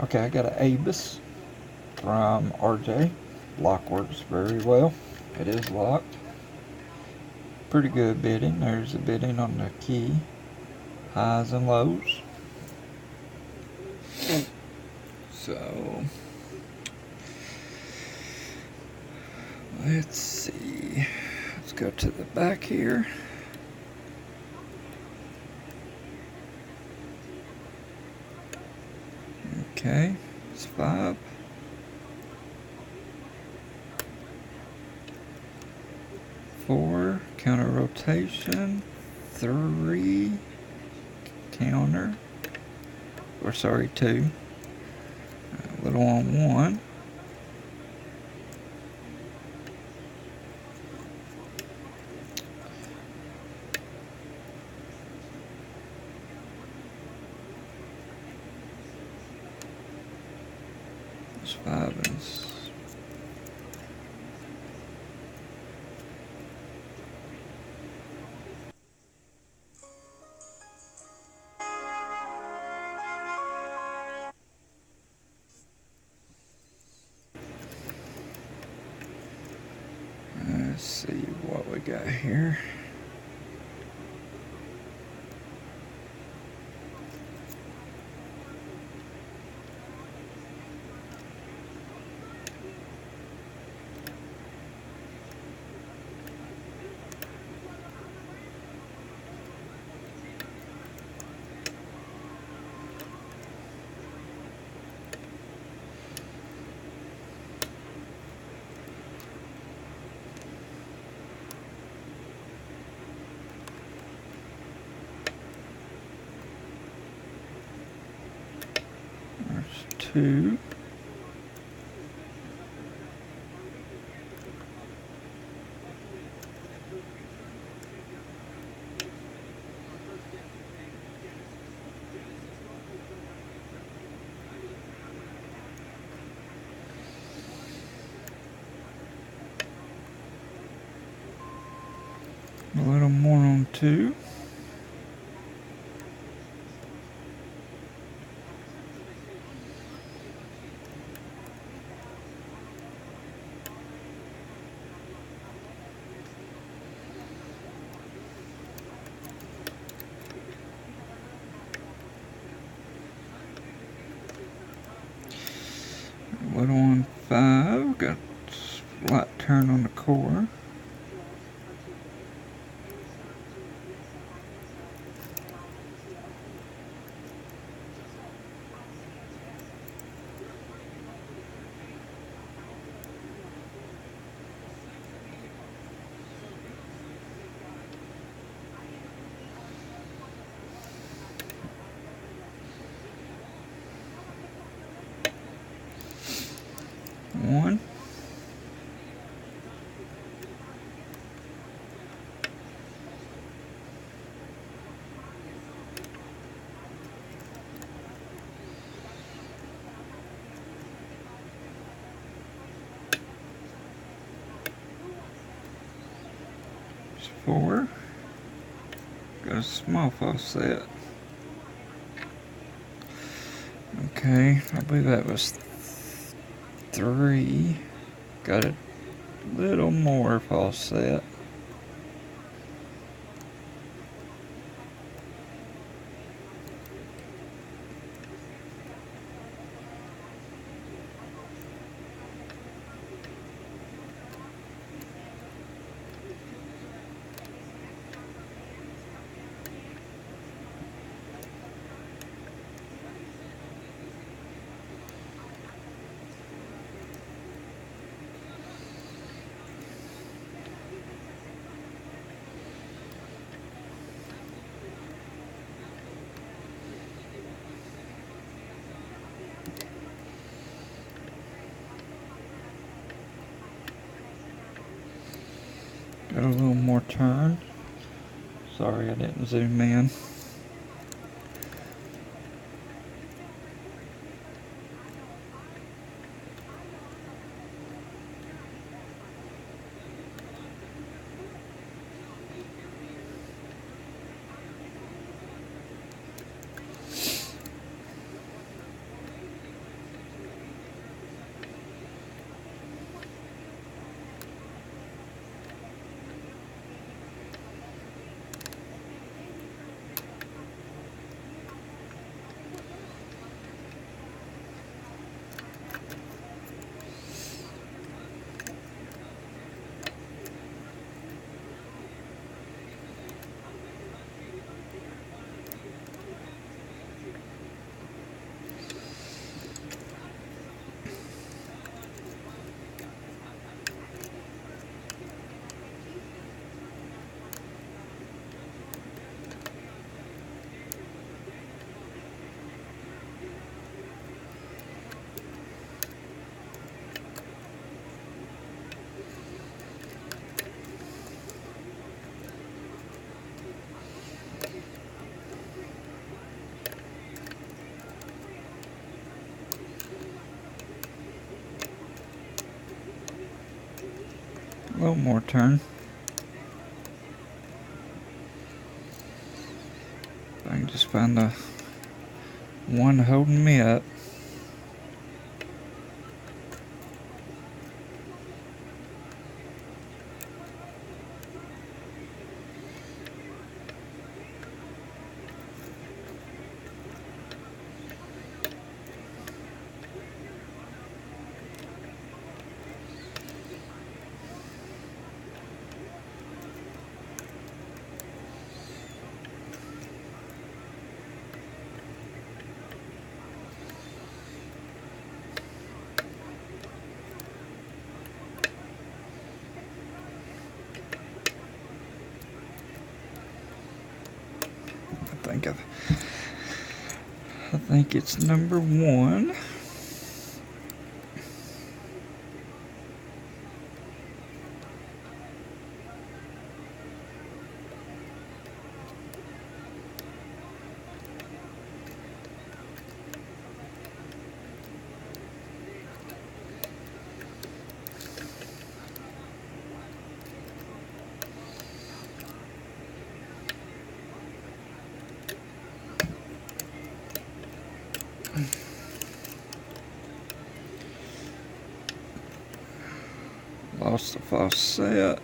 Okay, I got an Abus from RJ. Lock works very well. It is locked. Pretty good bidding. There's a bidding on the key. Highs and lows. So, let's see. Let's go to the back here. Okay, it's 5. 4, counter rotation. 3, counter. Or sorry, 2. A little on 1. It's 5 and let's see what we got here. There's 2. A little more on 2. A little on 5. Got a slight turn on the core. One. There's 4. Got a small faucet. Okay, I believe that was 3. Got a little more faucet. Got a little more turn. Sorry I didn't zoom in. A little more turn. I can just find the one holding me up. I think it's number 1. Lost the faucet.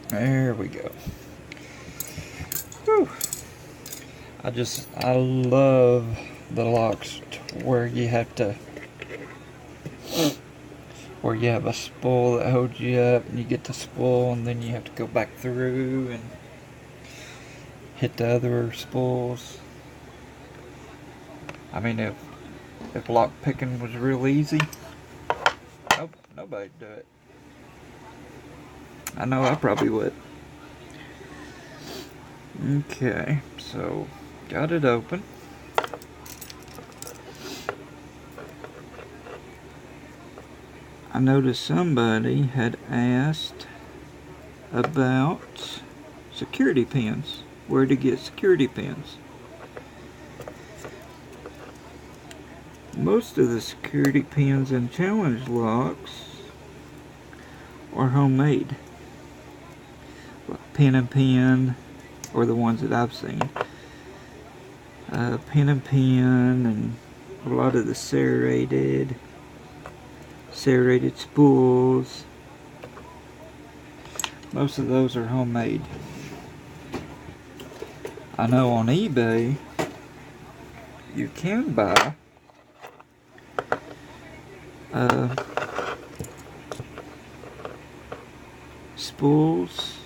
There we go. Whew. I love the locks where you have a spool that holds you up and you get the spool and then you have to go back through and hit the other spools. I mean, if lock picking was real easy, nobody'd do it. I know I probably would. Okay, so got it open. I noticed somebody had asked about security pins, where to get security pins. Most of the security pins in challenge locks are homemade. Pin and Pin, or the ones that I've seen. Pin and Pin, and a lot of the serrated spools. Most of those are homemade. I know on eBay you can buy spools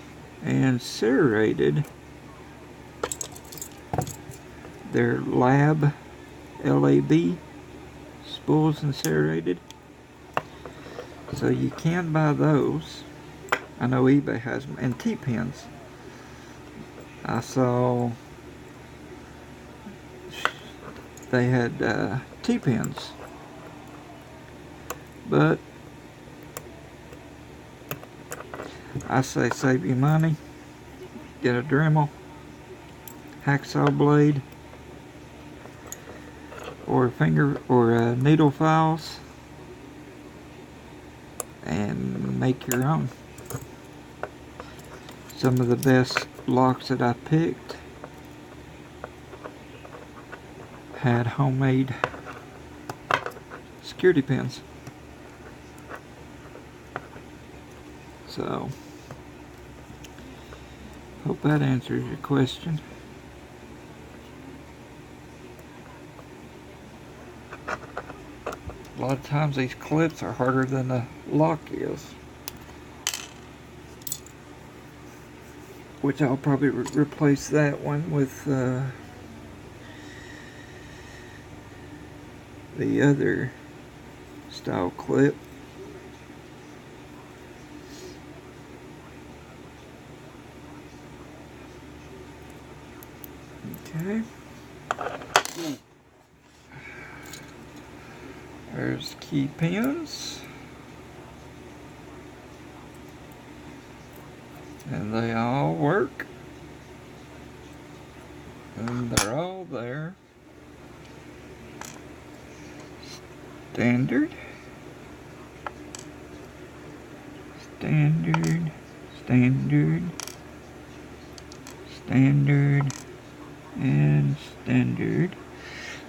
and serrated. They're LAB spools and serrated. So you can buy those. I know eBay has them. And T-pins. I saw they had T-pins. But I say save your money. Get a Dremel, hacksaw blade, or needle files, and make your own. Some of the best locks that I picked had homemade security pins. So, hope that answers your question. A lot of times these clips are harder than the lock is. Which I'll probably replace that one with the other style clip. Okay. There's key pins. And they all work. And they're all there. Standard. Standard. Standard. Standard. And standard.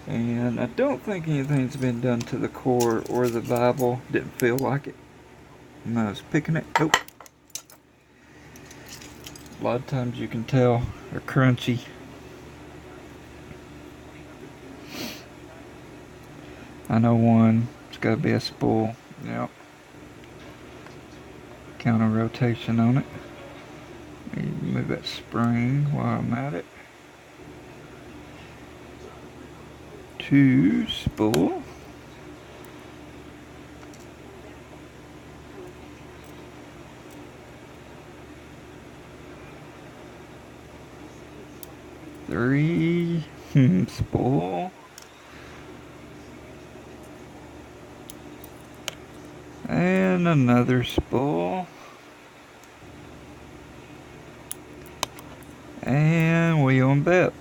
And I don't think anything's been done to the core or the Bible. Didn't feel like it when I was picking it. Nope. A lot of times you can tell they're crunchy. I know one, it's got to be a spool. Yep. Counter rotation on it. Move that spring while I'm at it. 2 spool. Three spool. And another spool. And wheel and bit.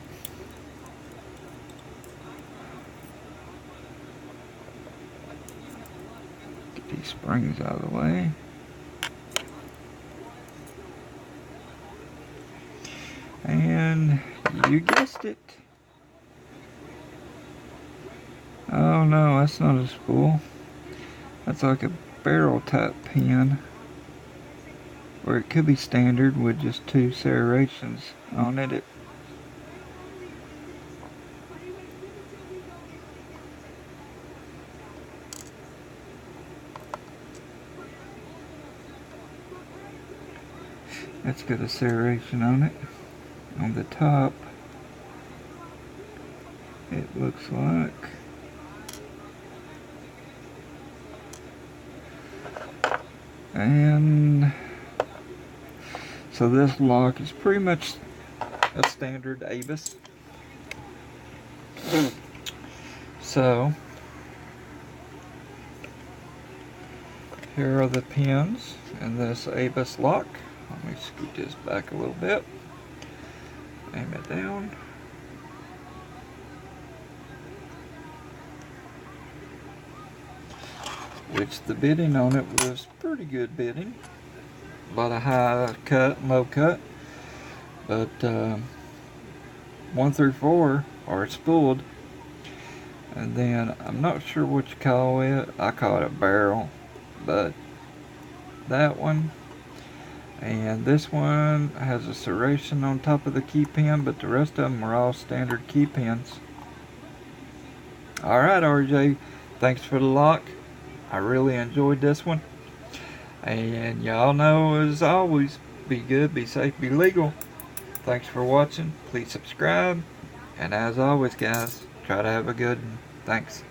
Get these springs out of the way. And you guessed it. Oh no, that's not a spool. That's like a barrel type pin. Or it could be standard with just 2 serrations on it. That's got a serration on it. On the top, it looks like. And so this lock is pretty much a standard Avis. So here are the pins in this Avis lock. Let me scoot this back a little bit. Aim it down. Which the bidding on it was pretty good bidding. A lot of high cut and low cut. But 1 through 4 are spooled. And then I'm not sure what you call it. I call it a barrel. But that one and this one has a serration on top of the key pin, but the rest of them are all standard key pins. Alright RJ, thanks for the lock. I really enjoyed this one. And y'all know, as always, be good, be safe, be legal. Thanks for watching. Please subscribe. And as always guys, try to have a good one. Thanks.